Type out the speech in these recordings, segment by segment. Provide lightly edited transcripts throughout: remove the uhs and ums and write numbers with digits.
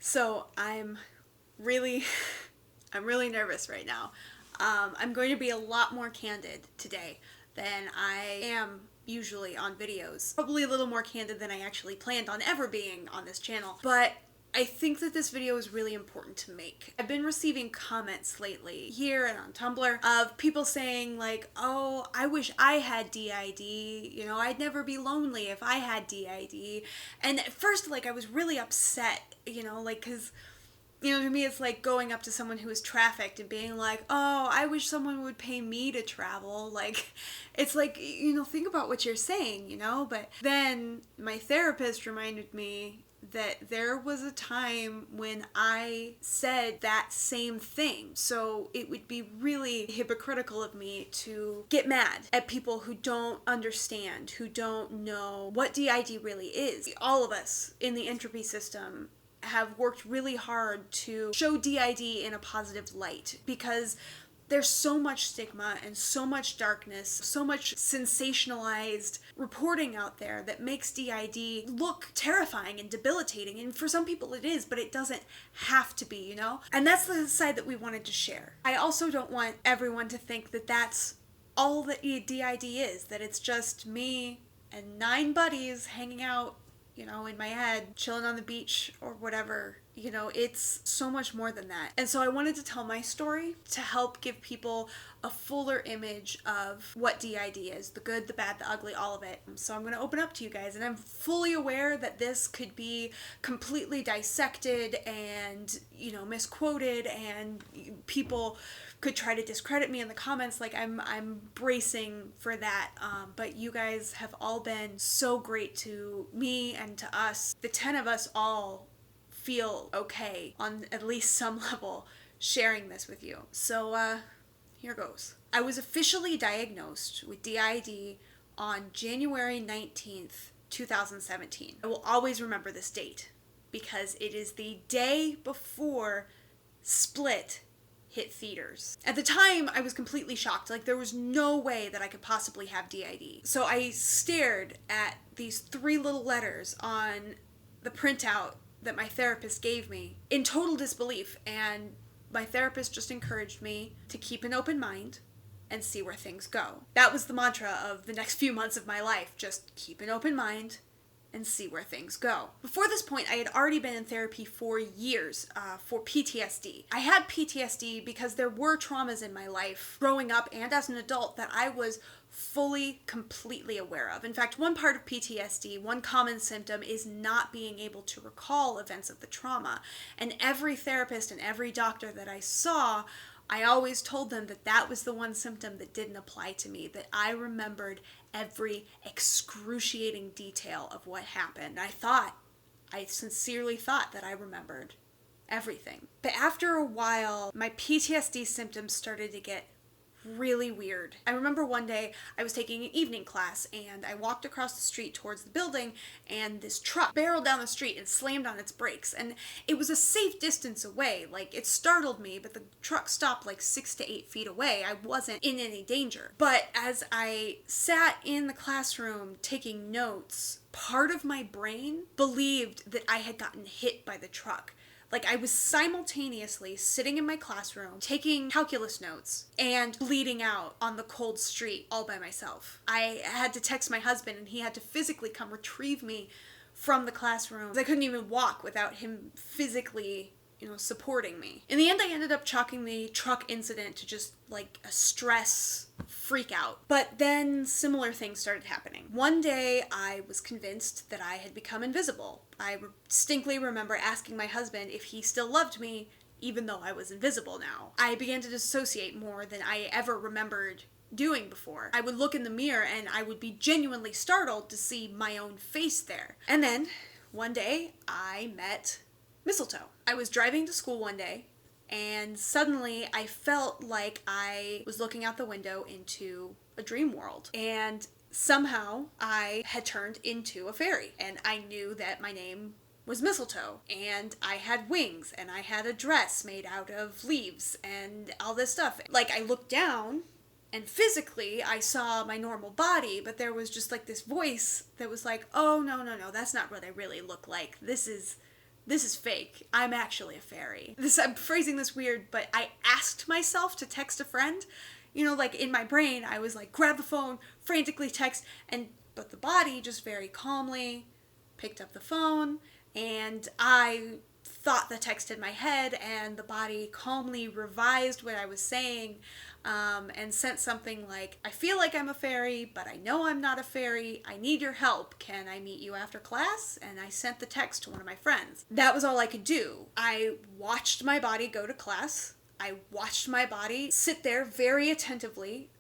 So I'm really, I'm really nervous right now. I'm going to be a lot more candid today than I am usually on videos. Probably a little more candid than I actually planned on ever being on this channel. But I think that this video is really important to make. I've been receiving comments lately here and on Tumblr of people saying like, oh, I wish I had DID, you know, I'd never be lonely if I had DID. And at first, like, I was really upset, you know, like, cause to me it's like going up to someone who is trafficked and being like, oh, I wish someone would pay me to travel. Like, it's like, think about what you're saying, But then my therapist reminded me that there was a time when I said that same thing. So it would be really hypocritical of me to get mad at people who don't understand, who don't know what DID really is. All of us in the Entropy system have worked really hard to show DID in a positive light because there's so much stigma and so much darkness, so much sensationalized reporting out there that makes DID look terrifying and debilitating. And for some people it is, but it doesn't have to be, And that's the side that we wanted to share. I also don't want everyone to think that that's all that DID is, that it's just me and 9 buddies hanging out in my head, chilling on the beach or whatever. It's so much more than that. And so I wanted to tell my story to help give people a fuller image of what DID is, the good, the bad, the ugly, all of it. So I'm going to open up to you guys, and I'm fully aware that this could be completely dissected and, misquoted, and people could try to discredit me in the comments. Like, I'm bracing for that. But you guys have all been so great to me and to us. The 10 of us all feel okay on at least some level sharing this with you. So here goes. I was officially diagnosed with DID on January 19th, 2017. I will always remember this date because it is the day before Split hit theaters. At the time, I was completely shocked. Like, there was no way that I could possibly have DID. So I stared at these 3 little letters on the printout that my therapist gave me in total disbelief, and my therapist just encouraged me to keep an open mind and see where things go. That was the mantra of the next few months of my life, just keep an open mind and see where things go. Before this point, I had already been in therapy for years for PTSD. I had PTSD because there were traumas in my life growing up and as an adult that I was fully, completely aware of. In fact, one part of PTSD, one common symptom, is not being able to recall events of the trauma. And every therapist and every doctor that I saw, I always told them that that was the one symptom that didn't apply to me, that I remembered every excruciating detail of what happened. I sincerely thought that I remembered everything. But after a while, my PTSD symptoms started to get really weird. I remember one day I was taking an evening class and I walked across the street towards the building, and this truck barreled down the street and slammed on its brakes, and it was a safe distance away. Like, it startled me, but the truck stopped like 6 to 8 feet away. I wasn't in any danger. But as I sat in the classroom taking notes, part of my brain believed that I had gotten hit by the truck. Like, I was simultaneously sitting in my classroom, taking calculus notes, and bleeding out on the cold street all by myself. I had to text my husband, and he had to physically come retrieve me from the classroom. I couldn't even walk without him physically, supporting me. In the end, I ended up chalking the truck incident to just like a stress freak out. But then similar things started happening. One day, I was convinced that I had become invisible. I distinctly remember asking my husband if he still loved me, even though I was invisible now. I began to dissociate more than I ever remembered doing before. I would look in the mirror and I would be genuinely startled to see my own face there. And then, one day, I met mistletoe. I was driving to school one day, and suddenly I felt like I was looking out the window into a dream world. And somehow I had turned into a fairy, and I knew that my name was Mistletoe, and I had wings, and I had a dress made out of leaves, and all this stuff. Like, I looked down, and physically I saw my normal body, but there was just like this voice that was like, oh, no, that's not what I really look like. This is this is fake. I'm actually a fairy. I'm phrasing this weird, but I asked myself to text a friend. You know, like in my brain, I was like, grab the phone, frantically text, but the body just very calmly picked up the phone, and I thought the text in my head, and the body calmly revised what I was saying, and sent something like, I feel like I'm a fairy, but I know I'm not a fairy. I need your help. Can I meet you after class? And I sent the text to one of my friends. That was all I could do. I watched my body go to class. I watched my body sit there very attentively,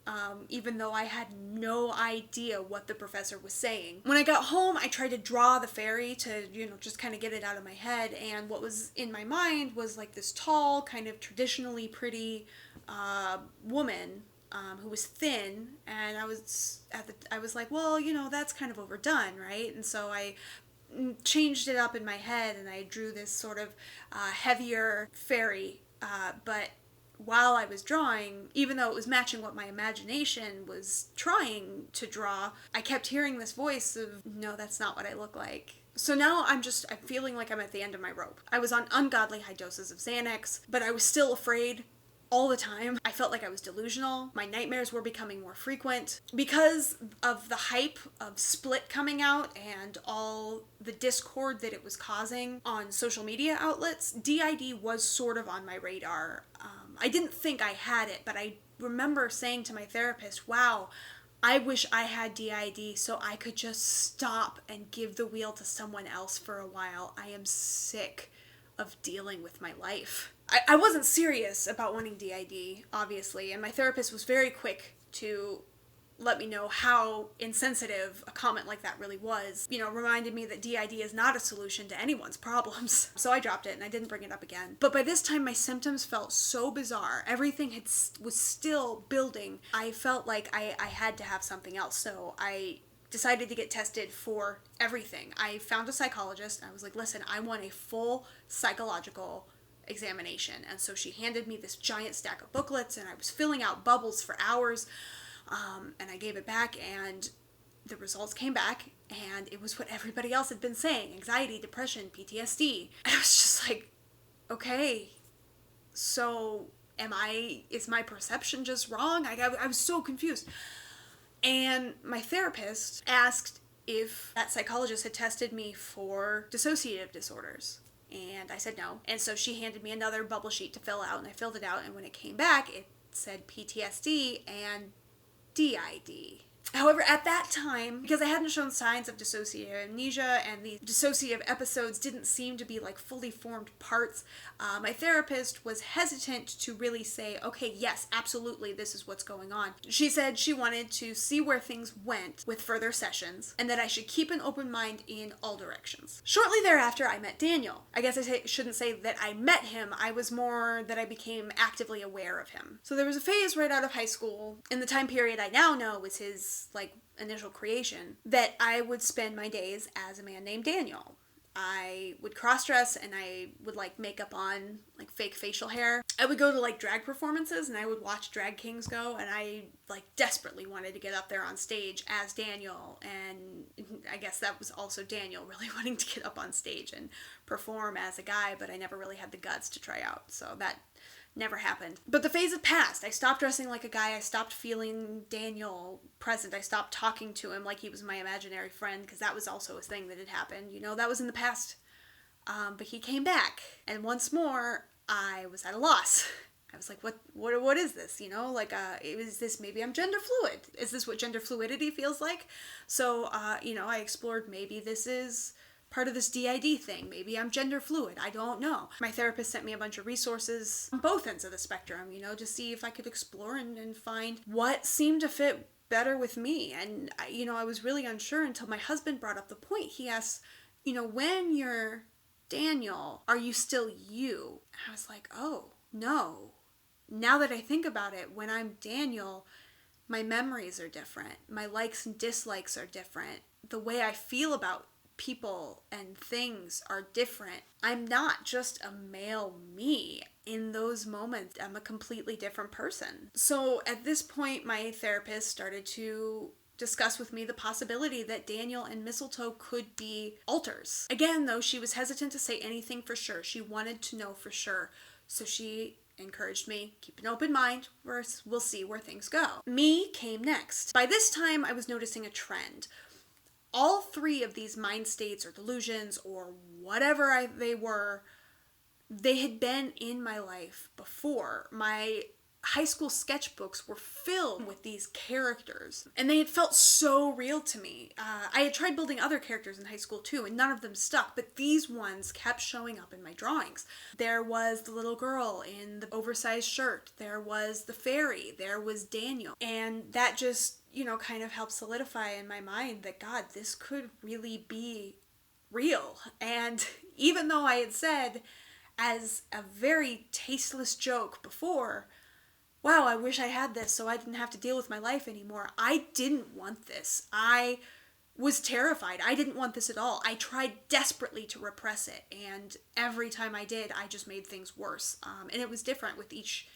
even though I had no idea what the professor was saying. When I got home, I tried to draw the fairy to, just kind of get it out of my head, and what was in my mind was like this tall, kind of traditionally pretty woman who was thin, and I was like, well, that's kind of overdone, right? And so I changed it up in my head, and I drew this sort of heavier fairy. But while I was drawing, even though it was matching what my imagination was trying to draw, I kept hearing this voice of, no, that's not what I look like. So now I'm feeling like I'm at the end of my rope. I was on ungodly high doses of Xanax, but I was still afraid all the time. I felt like I was delusional. My nightmares were becoming more frequent. Because of the hype of Split coming out and all the discord that it was causing on social media outlets, DID was sort of on my radar. I didn't think I had it, but I remember saying to my therapist, wow, I wish I had DID so I could just stop and give the wheel to someone else for a while. I am sick of dealing with my life. I wasn't serious about wanting DID, obviously, and my therapist was very quick to let me know how insensitive a comment like that really was. Reminded me that DID is not a solution to anyone's problems. So I dropped it and I didn't bring it up again. But by this time, my symptoms felt so bizarre. Everything was still building. I felt like I had to have something else. So I decided to get tested for everything. I found a psychologist. And I was like, listen, I want a full psychological examination. And so she handed me this giant stack of booklets, and I was filling out bubbles for hours. And I gave it back, and the results came back, and it was what everybody else had been saying: anxiety, depression, PTSD. And I was just like, okay, so is my perception just wrong? I was so confused. And my therapist asked if that psychologist had tested me for dissociative disorders. And I said no. And so she handed me another bubble sheet to fill out, and I filled it out, and when it came back, it said PTSD and DID. However, at that time, because I hadn't shown signs of dissociative amnesia and the dissociative episodes didn't seem to be like fully formed parts, my therapist was hesitant to really say, okay, yes, absolutely, this is what's going on. She said she wanted to see where things went with further sessions, and that I should keep an open mind in all directions. Shortly thereafter, I met Daniel. I guess I shouldn't say that I met him, I was more that I became actively aware of him. So there was a phase right out of high school, in the time period I now know was his initial creation, that I would spend my days as a man named Daniel. I would cross-dress, and I would makeup on fake facial hair. I would go to drag performances, and I would watch drag kings go, and I desperately wanted to get up there on stage as Daniel, and I guess that was also Daniel really wanting to get up on stage and perform as a guy, but I never really had the guts to try out, so that never happened. But the phase had passed. I stopped dressing like a guy. I stopped feeling Daniel present. I stopped talking to him like he was my imaginary friend, because that was also a thing that had happened. That was in the past. But he came back. And once more, I was at a loss. I was like, what is this? Is this, maybe I'm gender fluid? Is this what gender fluidity feels like? So, I explored, maybe this is part of this DID thing. Maybe I'm gender fluid. I don't know. My therapist sent me a bunch of resources on both ends of the spectrum, to see if I could explore and find what seemed to fit better with me. And, I was really unsure until my husband brought up the point. He asked, when you're Daniel, are you still you? And I was like, oh, no. Now that I think about it, when I'm Daniel, my memories are different. My likes and dislikes are different. The way I feel about people and things are different. I'm not just a male me. In those moments, I'm a completely different person. So at this point, my therapist started to discuss with me the possibility that Daniel and Mistletoe could be alters. Again, though, she was hesitant to say anything for sure. She wanted to know for sure. So she encouraged me, keep an open mind, we'll see where things go. Me came next. By this time, I was noticing a trend. All three of these mind states or delusions or whatever they were, they had been in my life before. My high school sketchbooks were filled with these characters, and they had felt so real to me. I had tried building other characters in high school too, and none of them stuck, but these ones kept showing up in my drawings. There was the little girl in the oversized shirt, there was the fairy, there was Daniel, and that just, kind of helped solidify in my mind that, God, this could really be real. And even though I had said as a very tasteless joke before, wow, I wish I had this so I didn't have to deal with my life anymore, I didn't want this. I was terrified. I didn't want this at all. I tried desperately to repress it, and every time I did, I just made things worse. And it was different with each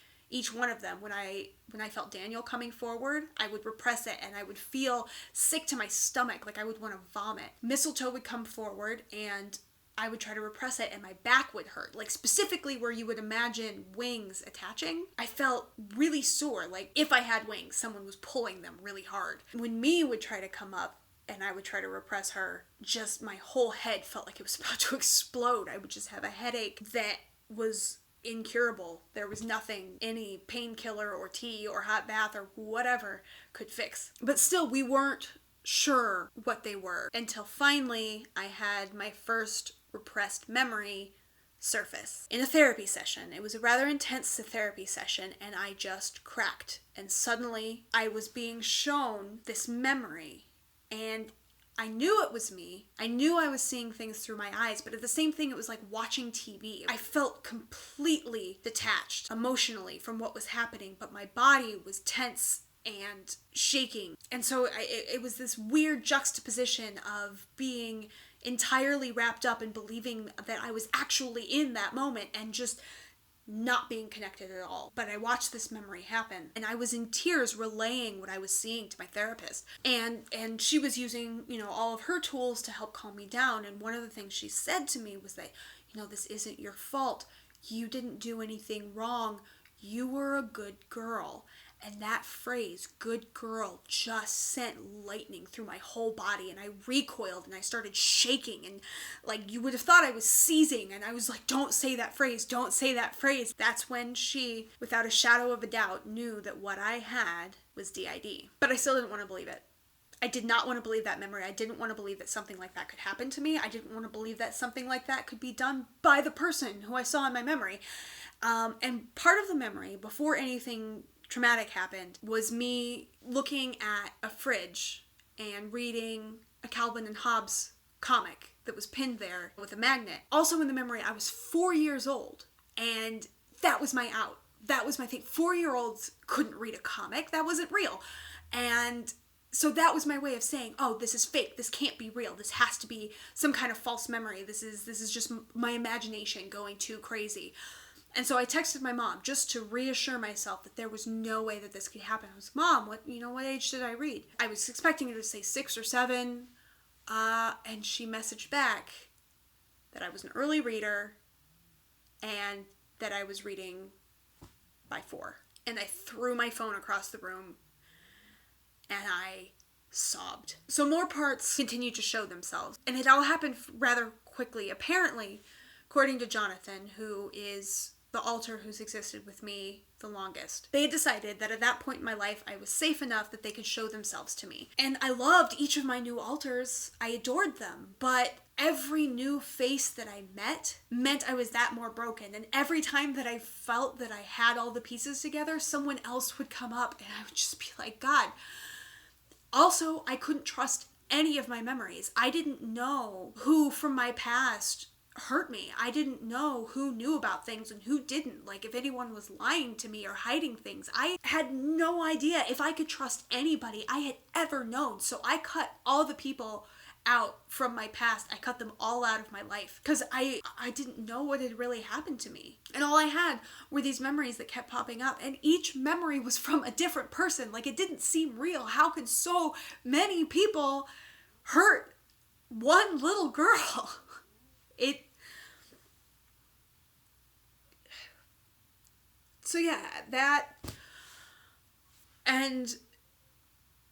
one of them. When I felt Daniel coming forward, I would repress it, and I would feel sick to my stomach, like I would want to vomit. Mistletoe would come forward, and I would try to repress it and my back would hurt. Like specifically where you would imagine wings attaching. I felt really sore, like if I had wings, someone was pulling them really hard. When Me would try to come up and I would try to repress her, just my whole head felt like it was about to explode. I would just have a headache that was incurable. There was nothing any painkiller or tea or hot bath or whatever could fix. But still, we weren't sure what they were until finally I had my first repressed memory surface in a therapy session. It was a rather intense therapy session, and I just cracked. And suddenly I was being shown this memory, and I knew it was me. I knew I was seeing things through my eyes, but at the same thing, it was like watching TV. I felt completely detached emotionally from what was happening, but my body was tense and shaking. And so it was this weird juxtaposition of being entirely wrapped up in believing that I was actually in that moment and just not being connected at all. But I watched this memory happen, and I was in tears relaying what I was seeing to my therapist. And she was using, all of her tools to help calm me down. And one of the things she said to me was that, this isn't your fault. You didn't do anything wrong. You were a good girl. And that phrase, good girl, just sent lightning through my whole body, and I recoiled and I started shaking, and like you would have thought I was seizing, and I was like, don't say that phrase, don't say that phrase. That's when she, without a shadow of a doubt, knew that what I had was DID. But I still didn't want to believe it. I did not want to believe that memory. I didn't want to believe that something like that could happen to me. I didn't want to believe that something like that could be done by the person who I saw in my memory. And part of the memory, before anything traumatic happened, was me looking at a fridge and reading a Calvin and Hobbes comic that was pinned there with a magnet. Also in the memory, I was 4 years old, and that was my out. That was my thing. 4-year-olds couldn't read a comic. That wasn't real. And so that was my way of saying, oh, this is fake. This can't be real. This has to be some kind of false memory. This is just my imagination going too crazy. And so I texted my mom just to reassure myself that there was no way that this could happen. I was like, Mom, what age did I read? I was expecting her to say 6 or 7, and she messaged back that I was an early reader and that I was reading by 4. And I threw my phone across the room and I sobbed. So more parts continued to show themselves, and it all happened rather quickly. Apparently, according to Jonathan, who is the alter who's existed with me the longest, they had decided that at that point in my life, I was safe enough that they could show themselves to me. And I loved each of my new alters. I adored them. But every new face that I met meant I was that more broken. And every time that I felt that I had all the pieces together, someone else would come up and I would just be like, God. Also, I couldn't trust any of my memories. I didn't know who from my past hurt me. I didn't know who knew about things and who didn't. Like if anyone was lying to me or hiding things. I had no idea if I could trust anybody I had ever known. So I cut all the people out from my past. I cut them all out of my life because I didn't know what had really happened to me. And all I had were these memories that kept popping up, and each memory was from a different person. Like, it didn't seem real. How could so many people hurt one little girl? So yeah, that, and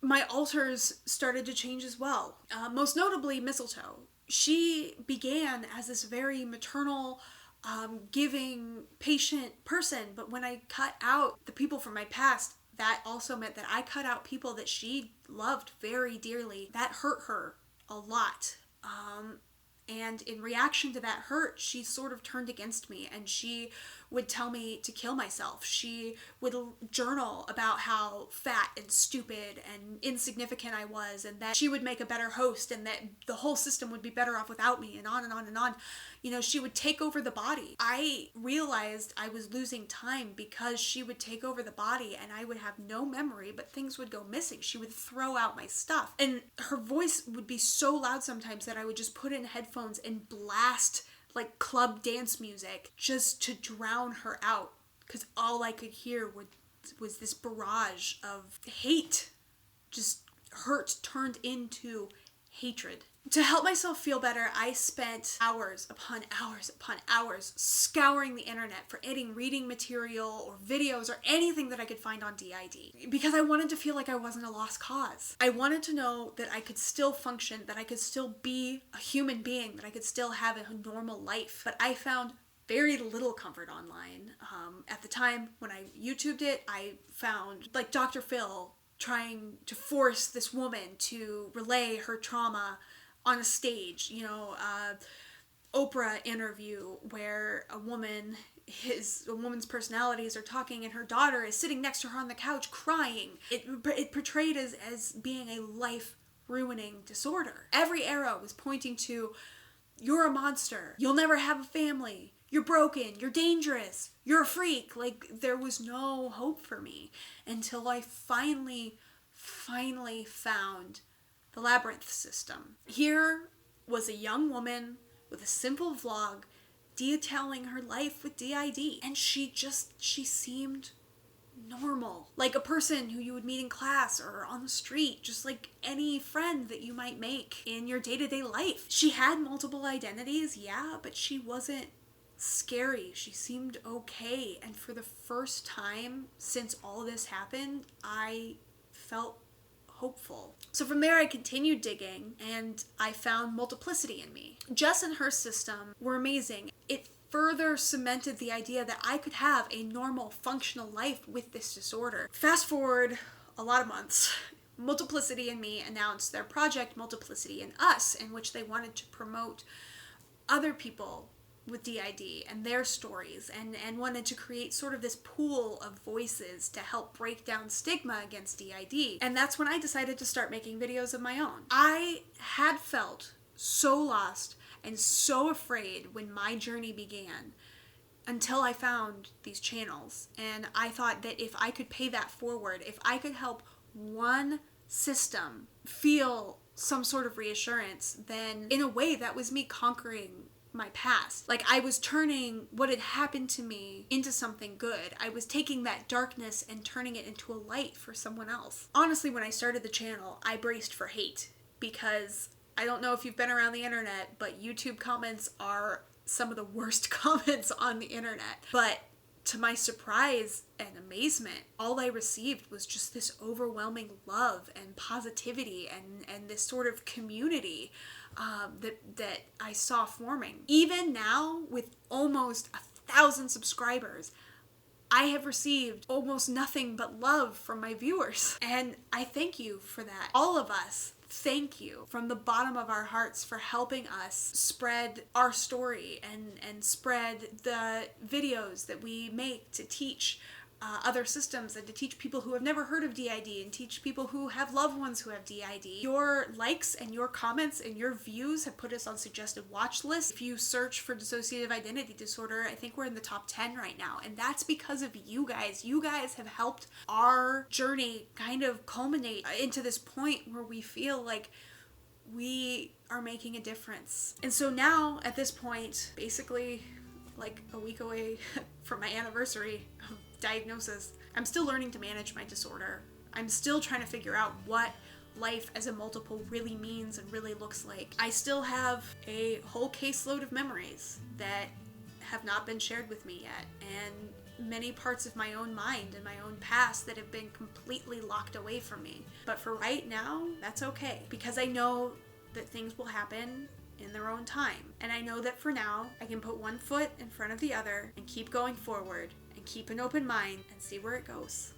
my alters started to change as well. Most notably, Mistletoe. She began as this very maternal, giving, patient person, but when I cut out the people from my past, that also meant that I cut out people that she loved very dearly. That hurt her a lot. And in reaction to that hurt, she sort of turned against me, and she would tell me to kill myself. She would journal about how fat and stupid and insignificant I was, and that she would make a better host, and that the whole system would be better off without me, and on and on and on. You know, she would take over the body. I realized I was losing time because she would take over the body and I would have no memory, but things would go missing. She would throw out my stuff, and her voice would be so loud sometimes that I would just put in headphones and blast like club dance music just to drown her out, because all I could hear was this barrage of hate, just hurt turned into hatred. To help myself feel better, I spent hours upon hours upon hours scouring the internet for any reading material or videos or anything that I could find on DID, because I wanted to feel like I wasn't a lost cause. I wanted to know that I could still function, that I could still be a human being, that I could still have a normal life. But I found very little comfort online. At the time when I YouTubed it, I found like Dr. Phil trying to force this woman to relay her trauma on a stage, you know, Oprah interview where a woman's personalities are talking and her daughter is sitting next to her on the couch crying. It portrayed as being a life-ruining disorder. Every arrow was pointing to, you're a monster, you'll never have a family, you're broken, you're dangerous, you're a freak. Like, there was no hope for me until I finally found the Labyrinth system. Here was a young woman with a simple vlog detailing her life with DID, and she seemed normal, like a person who you would meet in class or on the street, just like any friend that you might make in your day-to-day life. She had multiple identities, yeah, but she wasn't scary. She seemed okay, and for the first time since all this happened, I felt hopeful. So from there I continued digging, and I found multiplicity in me. Jess and her system were amazing. It further cemented the idea that I could have a normal, functional life with this disorder. Fast forward a lot of months, Multiplicity and Me announced their project Multiplicity in Us, in which they wanted to promote other people with DID and their stories, and wanted to create sort of this pool of voices to help break down stigma against DID. And that's when I decided to start making videos of my own. I had felt so lost and so afraid when my journey began, until I found these channels. And I thought that if I could pay that forward, if I could help one system feel some sort of reassurance, then in a way that was me conquering my past. Like, I was turning what had happened to me into something good. I was taking that darkness and turning it into a light for someone else. Honestly, when I started the channel, I braced for hate, because I don't know if you've been around the internet, but YouTube comments are some of the worst comments on the internet. But to my surprise and amazement, all I received was just this overwhelming love and positivity and this sort of community that I saw forming. Even now, with almost 1,000 subscribers, I have received almost nothing but love from my viewers. And I thank you for that. All of us, thank you from the bottom of our hearts for helping us spread our story and spread the videos that we make to teach other systems, and to teach people who have never heard of DID, and teach people who have loved ones who have DID. Your likes and your comments and your views have put us on suggested watch lists. If you search for dissociative identity disorder, I think we're in the top 10 right now, and that's because of you guys. You guys have helped our journey kind of culminate into this point where we feel like we are making a difference. And so now, at this point, basically like a week away from my anniversary of diagnosis, I'm still learning to manage my disorder. I'm still trying to figure out what life as a multiple really means and really looks like. I still have a whole caseload of memories that have not been shared with me yet, and many parts of my own mind and my own past that have been completely locked away from me. But for right now, that's okay, because I know that things will happen in their own time. And I know that for now, I can put one foot in front of the other and keep going forward and keep an open mind and see where it goes.